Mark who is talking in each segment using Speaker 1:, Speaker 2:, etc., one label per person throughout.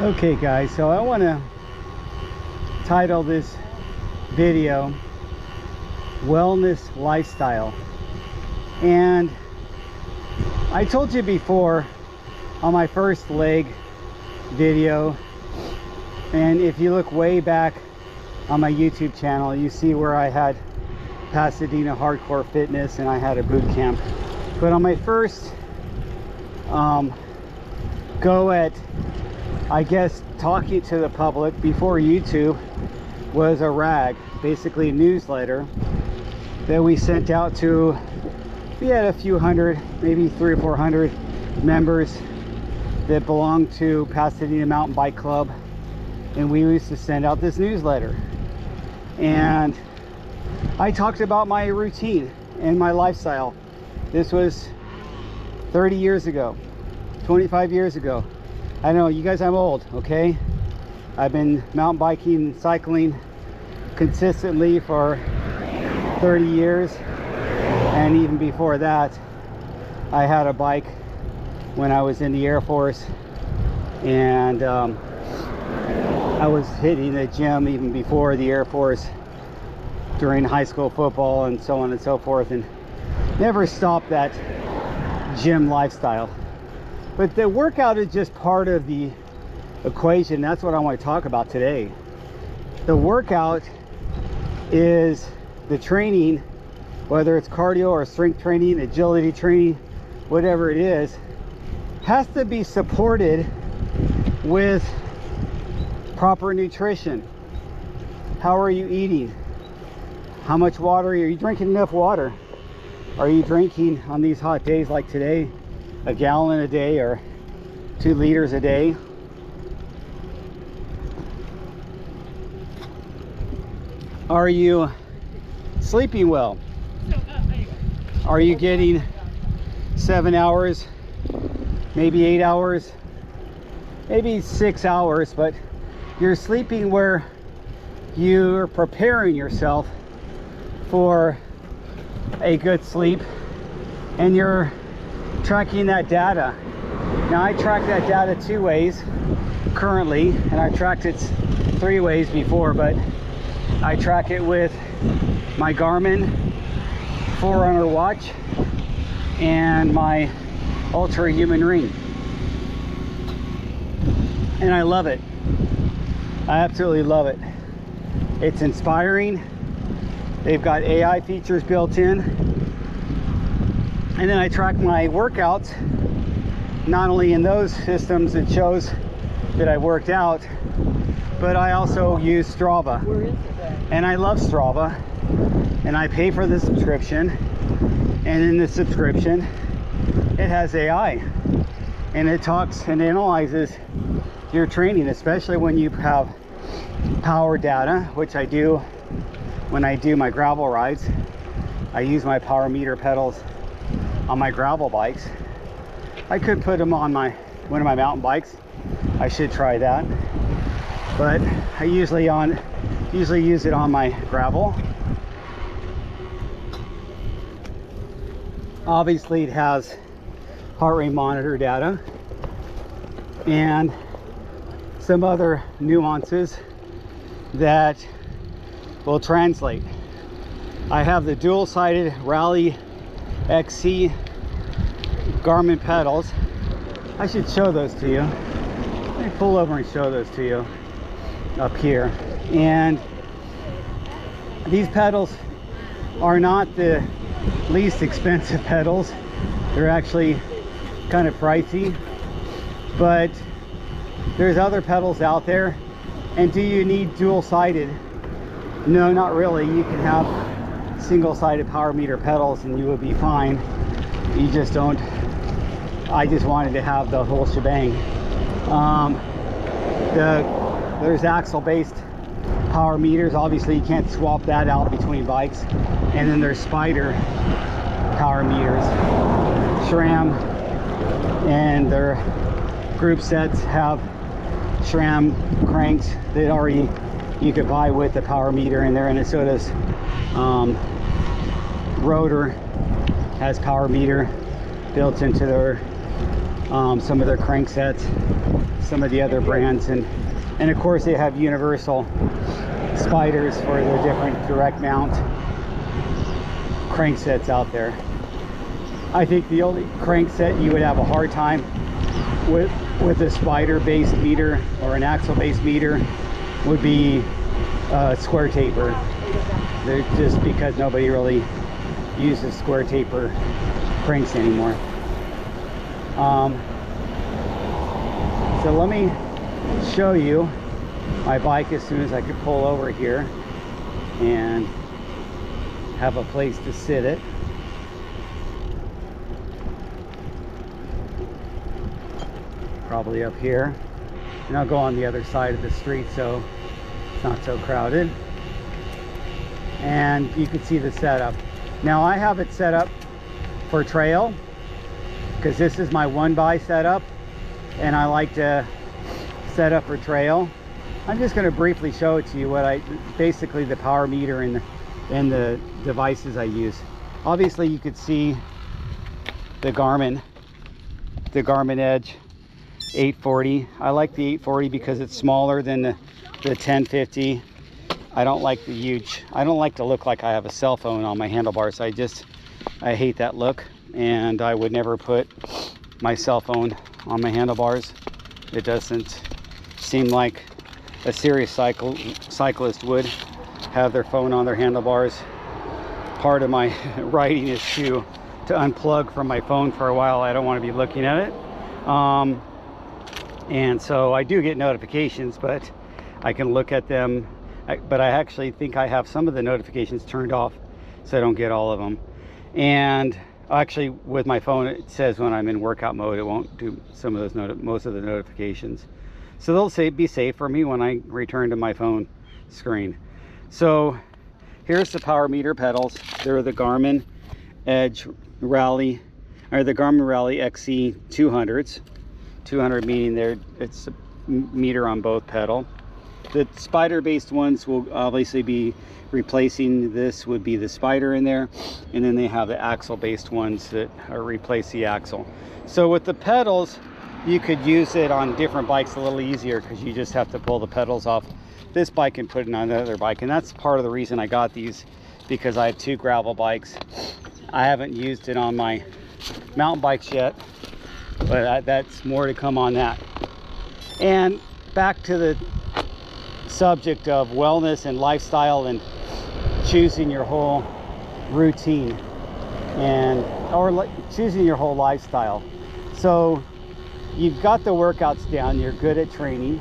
Speaker 1: Okay guys, so I want to title this video Wellness Lifestyle. And I told you before on my first leg video, and if you look way back on my YouTube channel, you see where I had Pasadena Hardcore Fitness and I had a boot camp. But on my first go at, I guess, talking to the public before YouTube, was a rag, basically a newsletter that we sent out to, we had a few hundred, maybe 300 or 400 members that belonged to Pasadena Mountain Bike Club, and we used to send out this newsletter. And I talked about my routine and my lifestyle. This was 30 years ago, 25 years ago. I know, you guys, I'm old, okay? I've been mountain biking and cycling consistently for 30 years. And even before that, I had a bike when I was in the Air Force. And I was hitting the gym even before the Air Force during high school football and so on and so forth. And never stopped that gym lifestyle. But the workout is just part of the equation. That's what I want to talk about today. The workout is the training, whether it's cardio or strength training, agility training, whatever it is, has to be supported with proper nutrition. How are you eating? How much water? Are you drinking enough water? Are you drinking, on these hot days like today, a gallon a day or 2 liters a day? Are you sleeping well? Are you getting 7 hours, maybe 8 hours, maybe 6 hours, but you're sleeping where you're preparing yourself for a good sleep, and you're tracking that data. Now, I track that data 2 ways currently, and I tracked it 3 ways before, but I track it with my Garmin Forerunner watch and my Ultra Human Ring, and I love it. I absolutely love it. It's inspiring. They've got AI features built in. And then I track my workouts, not only in those systems that shows that I worked out, but I also use Strava.
Speaker 2: Where is it at?
Speaker 1: And I love Strava, and I pay for the subscription. And in the subscription, it has AI, and it talks and analyzes your training, especially when you have power data, which I do when I do my gravel rides. I use my power meter pedals on my gravel bikes. I could put them on one of my mountain bikes. I should try that, but I usually use it on my gravel. Obviously, it has heart rate monitor data and some other nuances that will translate. I have the dual-sided Rally XC Garmin pedals. I should show those to you. Let me pull over and show those to you up here. And these pedals are not the least expensive pedals. They're actually kind of pricey, but there's other pedals out there. And do you need dual-sided? No, not really. You can have single-sided power meter pedals and you would be fine. You just don't. I just wanted to have the whole shebang. There's axle-based power meters. Obviously, you can't swap that out between bikes. And then there's Spider power meters. SRAM and their group sets have SRAM cranks that already you could buy with the power meter in there, and so does Rotor has power meter built into their some of their cranksets, some of the other brands, and of course they have universal spiders for their different direct mount cranksets out there. I think the only crankset you would have a hard time with a spider based meter or an axle based meter would be square taper. They're just because nobody really uses square taper cranks anymore. So let me show you my bike as soon as I could pull over here and have a place to sit it. Probably up here, and I'll go on the other side of the street so it's not so crowded. And you can see the setup. Now I have it set up for trail because this is my 1x setup, and I like to set up for trail. I'm just going to briefly show it to you what basically the power meter and the devices I use. Obviously you could see the Garmin Edge 840. I like the 840 because it's smaller than the 1050. I don't like to look like I have a cell phone on my handlebars. I hate that look, and I would never put my cell phone on my handlebars. It doesn't seem like a serious cyclist would have their phone on their handlebars. Part of my riding is to unplug from my phone for a while. I don't want to be looking at it. And so I do get notifications, but I can look at them. But I actually think I have some of the notifications turned off so I don't get all of them. And actually with my phone it says when I'm in workout mode, it won't do some of those most of the notifications. So they'll say be safe for me when I return to my phone screen. So here's the power meter pedals. They're the Garmin Edge Rally, or the Garmin Rally XC 200s. 200 meaning it's a meter on both pedal. The spider based ones will obviously be replacing this, would be the spider in there, and then they have the axle based ones that replace the axle. So with the pedals, you could use it on different bikes a little easier because you just have to pull the pedals off this bike and put it on another bike. And that's part of the reason I got these, because I have 2 gravel bikes. I haven't used it on my mountain bikes yet, but that's more to come on that. And back to the subject of wellness and lifestyle and choosing your whole routine or choosing your whole lifestyle. So you've got the workouts down, you're good at training.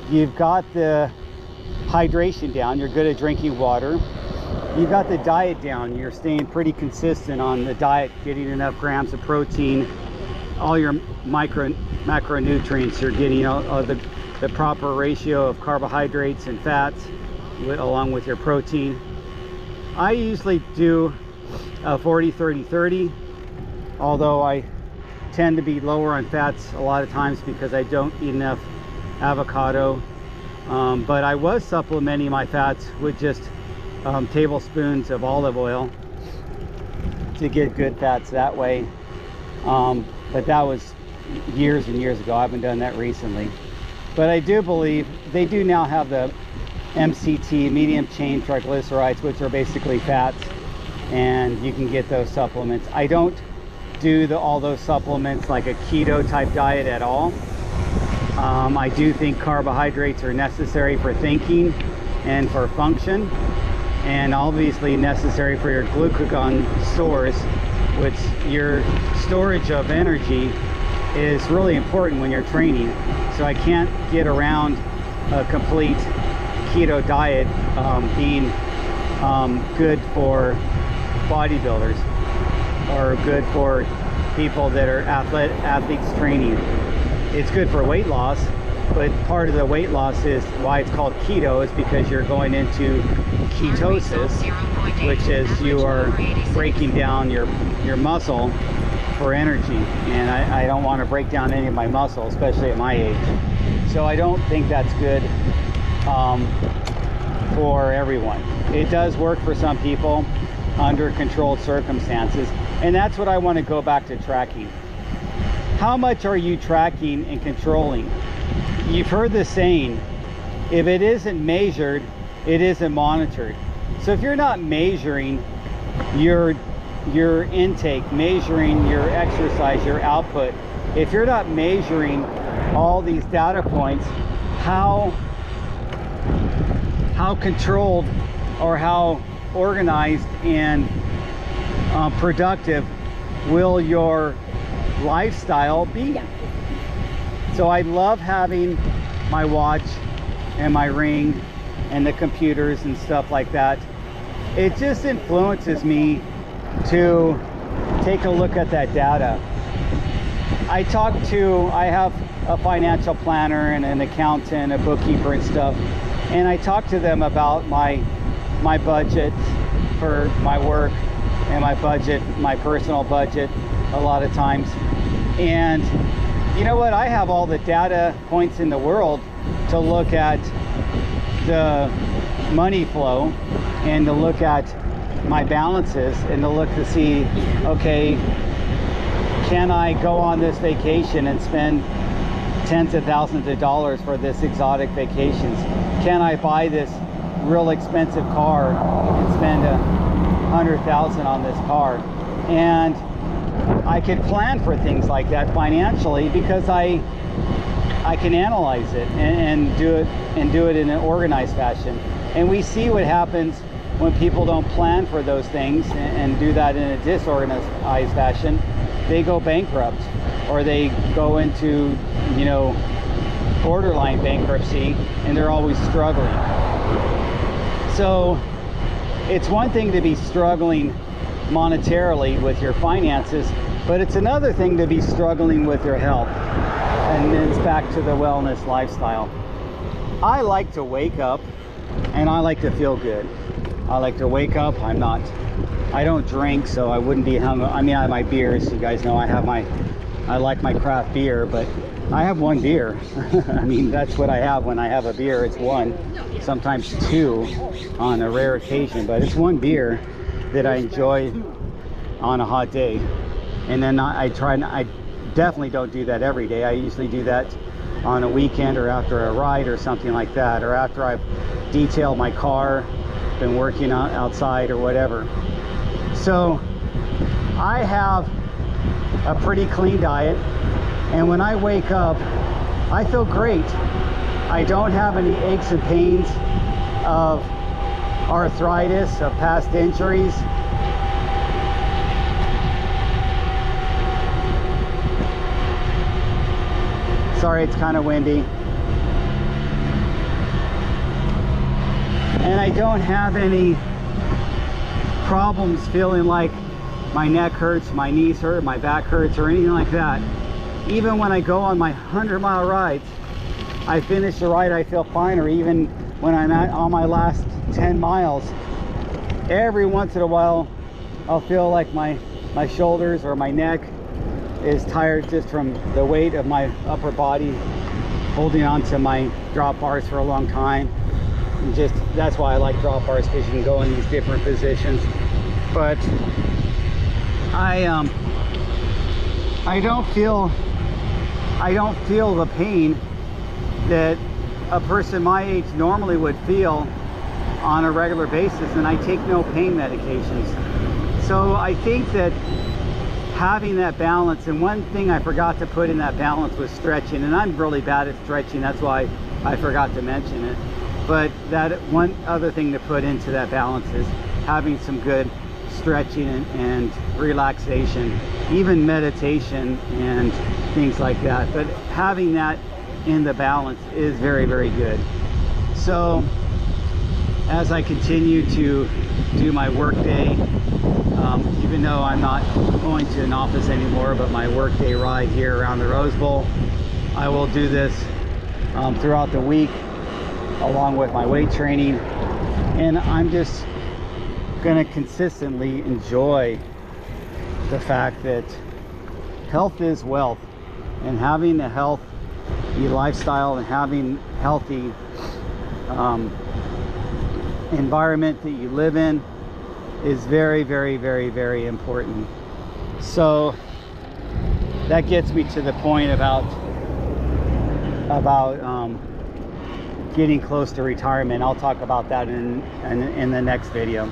Speaker 1: You've got the hydration down, you're good at drinking water. You've got the diet down, you're staying pretty consistent on the diet, getting enough grams of protein, all your macronutrients, you're getting all the proper ratio of carbohydrates and fats along with your protein. I usually do a 40-30-30, although I tend to be lower on fats a lot of times because I don't eat enough avocado. But I was supplementing my fats with just tablespoons of olive oil to get good fats that way. But that was years and years ago. I haven't done that recently. But I do believe they do now have the MCT, medium chain triglycerides, which are basically fats, and you can get those supplements. I don't do all those supplements like a keto type diet at all. I do think carbohydrates are necessary for thinking and for function, and obviously necessary for your glucagon stores, which your storage of energy is really important when you're training. So I can't get around a complete keto diet being good for bodybuilders or good for people that are athletes training. It's good for weight loss, but part of the weight loss is why it's called keto is because you're going into ketosis, which is you are breaking down your muscle for energy, and I don't want to break down any of my muscle, especially at my age. So I don't think that's good for everyone. It does work for some people under controlled circumstances, and that's what I want to go back to tracking. how much are you tracking and controlling? You've heard the saying, if it isn't measured, it isn't monitored. So if you're not measuring your intake, measuring your exercise, your output, if you're not measuring all these data points, how controlled or how organized and productive will your lifestyle be? So I love having my watch and my ring and the computers and stuff like that. It just influences me to take a look at that data. I have a financial planner and an accountant, a bookkeeper and stuff, and I talk to them about my budget for my work and my personal budget a lot of times. And you know what? I have all the data points in the world to look at the money flow and to look at my balances and to look to see, okay, can I go on this vacation and spend tens of thousands of dollars for this exotic vacations? Can I buy this real expensive car and spend $100,000 on this car? And I can plan for things like that financially because I can analyze it and do it in an organized fashion. And we see what happens when people don't plan for those things and do that in a disorganized fashion. They go bankrupt, or they go into, you know, borderline bankruptcy, and they're always struggling. So it's one thing to be struggling monetarily with your finances, but it's another thing to be struggling with your health. And it's back to the wellness lifestyle. I like to wake up and I like to feel good. I like to wake up. I don't drink, so I wouldn't be hung. I mean, I have my beers. You guys know I like my craft beer, but I have one beer. I mean, that's what I have when I have a beer. It's one, sometimes two on a rare occasion, but it's one beer that I enjoy on a hot day. And then I definitely don't do that every day. I usually do that on a weekend or after a ride or something like that, or after I've detailed my car, been working outside or whatever. So I have a pretty clean diet, and when I wake up, I feel great. I don't have any aches and pains of arthritis, of past injuries. Sorry, it's kind of windy. And I don't have any problems feeling like my neck hurts, my knees hurt, my back hurts, or anything like that. Even when I go on my 100-mile rides, I finish the ride, I feel fine. Or even when I'm on my last 10 miles, every once in a while I'll feel like my shoulders or my neck is tired just from the weight of my upper body holding on to my drop bars for a long time. And just that's why I like drop bars, because you can go in these different positions. But I don't feel the pain that a person my age normally would feel on a regular basis, and I take no pain medications. So I think that having that balance, and one thing I forgot to put in that balance was stretching, and I'm really bad at stretching, that's why I forgot to mention it. But that one other thing to put into that balance is having some good stretching and relaxation, even meditation and things like that. But having that in the balance is very, very good. So as I continue to do my work day, even though I'm not going to an office anymore, but my workday ride here around the Rose Bowl, I will do this throughout the week along with my weight training, and I'm just gonna consistently enjoy the fact that health is wealth, and having a healthy lifestyle and having healthy environment that you live in is very, very, very, very important. So that gets me to the point about getting close to retirement. I'll talk about that in the next video.